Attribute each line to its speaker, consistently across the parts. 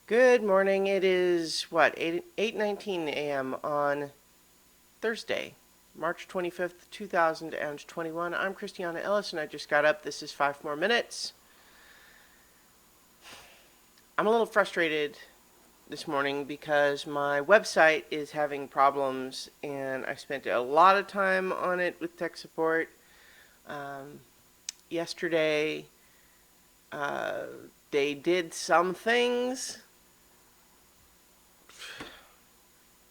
Speaker 1: Good morning. It is what 8:19 a.m. on Thursday, March 25th, 2021. I'm Christiana Ellis, and I just got up. This is 5 more minutes. I'm a little frustrated this morning because my website is having problems, and I spent a lot of time on it with tech support. Um, Yesterday, uh, they did some things,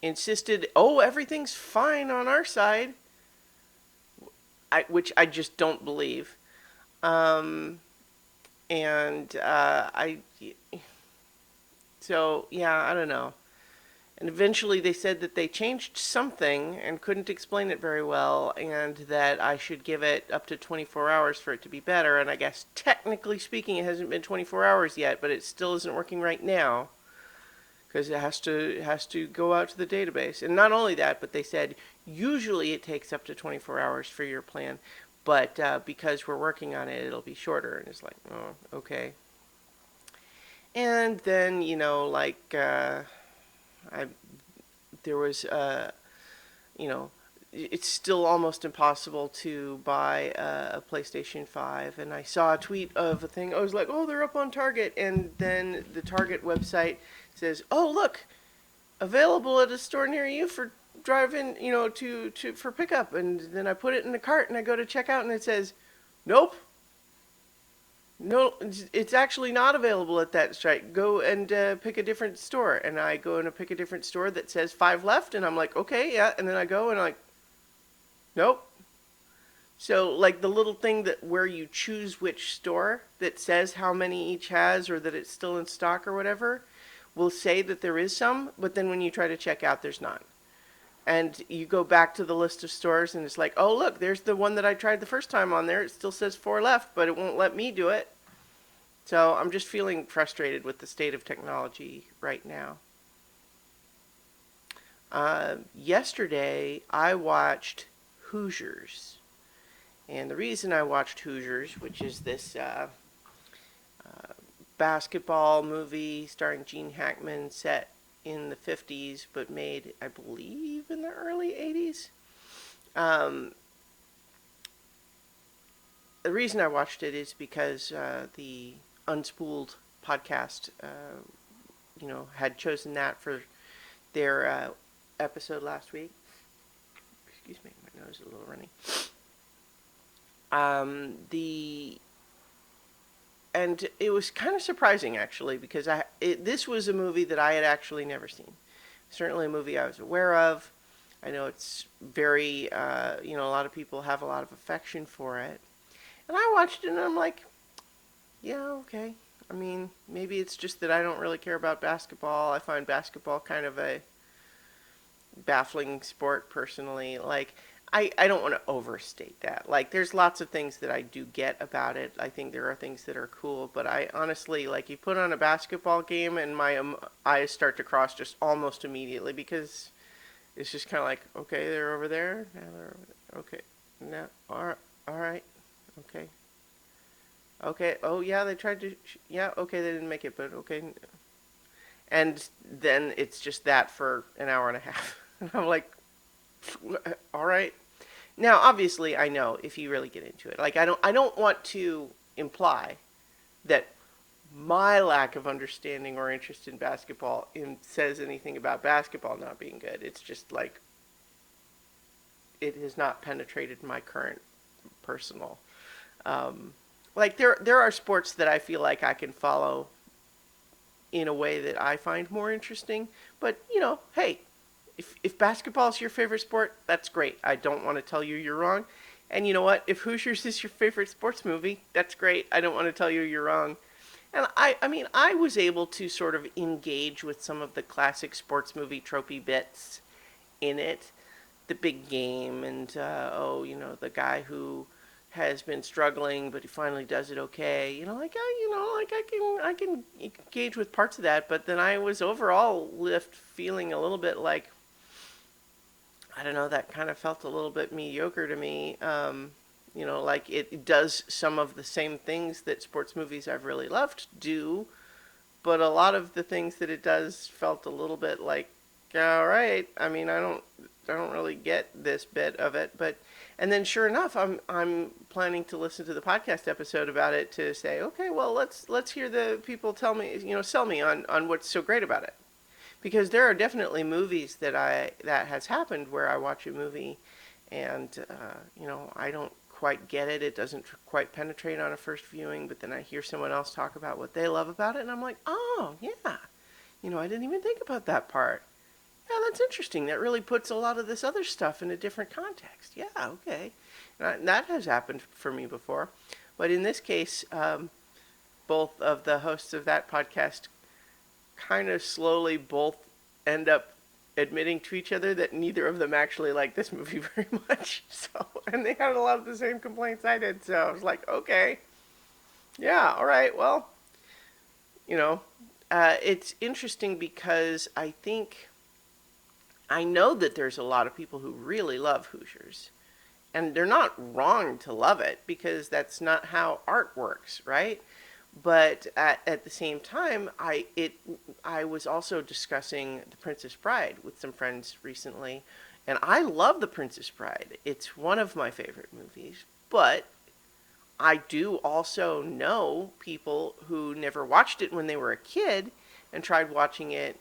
Speaker 1: insisted, oh, everything's fine on our side, which I just don't believe. Um, and so yeah, I don't know. And eventually they said that they changed something and couldn't explain it very well, and that I should give it up to 24 hours for it to be better. And I guess technically speaking, it hasn't been 24 hours yet, but it still isn't working right now because it has to go out to the database. And not only that, but they said usually it takes up to 24 hours for your plan, but because we're working on it, it'll be shorter. And it's like, oh, okay. And then I there was you know it's still almost impossible to buy a PlayStation 5. And I saw a tweet of a thing. I was like, oh, they're up on Target. And then the Target website says, oh, look, available at a store near you for drive-in, to for pickup. And then I put it in the cart and I go to check out and it says, nope, no, it's actually not available at that site. Go and pick a different store. And I go and pick a different store that says 5 left. And I'm like, okay, yeah. And then I go and I'm like, nope. So like the little thing that where you choose which store that says how many each has or that it's still in stock or whatever will say that there is some, but then when you try to check out, there's none. And you go back to the list of stores and it's like, oh, look, there's the one that I tried the first time on there. It still says 4 left, but it won't let me do it. So I'm just feeling frustrated with the state of technology right now. Yesterday, I watched Hoosiers. And the reason I watched Hoosiers, which is this basketball movie starring Gene Hackman set in the 50s, but made, I believe, in the early 80s. Um, the reason I watched it is because the Unspooled podcast, had chosen that for their episode last week. Excuse me, my nose is a little runny. The and it was kind of surprising actually because this was a movie that I had actually never seen. Certainly a movie I was aware of. I know it's very, a lot of people have a lot of affection for it. And I watched it and I'm like, yeah, okay. I mean, maybe it's just that I don't really care about basketball. I find basketball kind of a baffling sport personally. Like, I don't want to overstate that. Like, there's lots of things that I do get about it. I think there are things that are cool, but I honestly, like, you put on a basketball game and my eyes start to cross just almost immediately because it's just kind of like, okay, they're over there. Now they're over there. Okay. Now, all right. Okay. Okay. Oh, yeah, they tried to. Yeah, okay, they didn't make it, but okay. And then it's just that for an hour and a half. And I'm like, all right. Now, obviously, I know if you really get into it. Like, I don't want to imply that my lack of understanding or interest in basketball says anything about basketball not being good. It's just like it has not penetrated my current personal. Like there are sports that I feel like I can follow in a way that I find more interesting. But hey, if basketball is your favorite sport, that's great. I don't want to tell you you're wrong. And you know what? If Hoosiers is your favorite sports movie, that's great. I don't want to tell you you're wrong. And I mean, I was able to sort of engage with some of the classic sports movie tropey bits in it. The big game and, the guy who has been struggling, but he finally does it okay. I can engage with parts of that, but then I was overall left feeling a little bit like, I don't know, that kind of felt a little bit mediocre to me. Like it does some of the same things that sports movies I've really loved do, but a lot of the things that it does felt a little bit like, all right. I mean, I don't really get this bit of it, but and then sure enough, I'm planning to listen to the podcast episode about it to say, okay, well, let's hear the people tell me, sell me on what's so great about it. Because there are definitely movies that has happened where I watch a movie and I don't quite get it. It doesn't quite penetrate on a first viewing, but then I hear someone else talk about what they love about it, and I'm like, oh yeah, I didn't even think about that part. Yeah, that's interesting. That really puts a lot of this other stuff in a different context. Yeah, okay. That has happened for me before. But in this case, both of the hosts of that podcast kind of slowly both end up admitting to each other that neither of them actually like this movie very much. So, and they had a lot of the same complaints I did. So I was like, okay, yeah, all right, well, you know, it's interesting because I know that there's a lot of people who really love Hoosiers. And they're not wrong to love it because that's not how art works, right? But at the same time, I was also discussing The Princess Bride with some friends recently, and I love The Princess Bride. It's one of my favorite movies, but I do also know people who never watched it when they were a kid and tried watching it,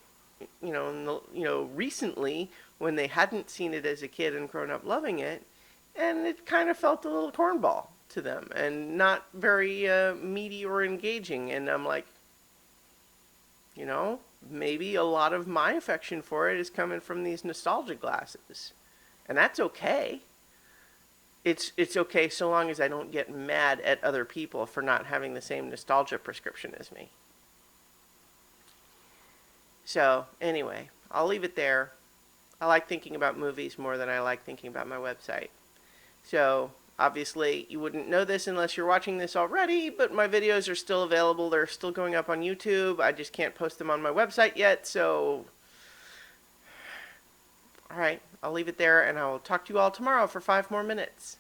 Speaker 1: recently when they hadn't seen it as a kid and grown up loving it, and it kind of felt a little cornball to them and not very meaty or engaging. And I'm like, maybe a lot of my affection for it is coming from these nostalgia glasses, and that's okay. It's okay so long as I don't get mad at other people for not having the same nostalgia prescription as me. So anyway, I'll leave it there. I like thinking about movies more than I like thinking about my website. So obviously you wouldn't know this unless you're watching this already, but my videos are still available. They're still going up on YouTube. I just can't post them on my website yet. So, all right, I'll leave it there and I'll talk to you all tomorrow for 5 more minutes.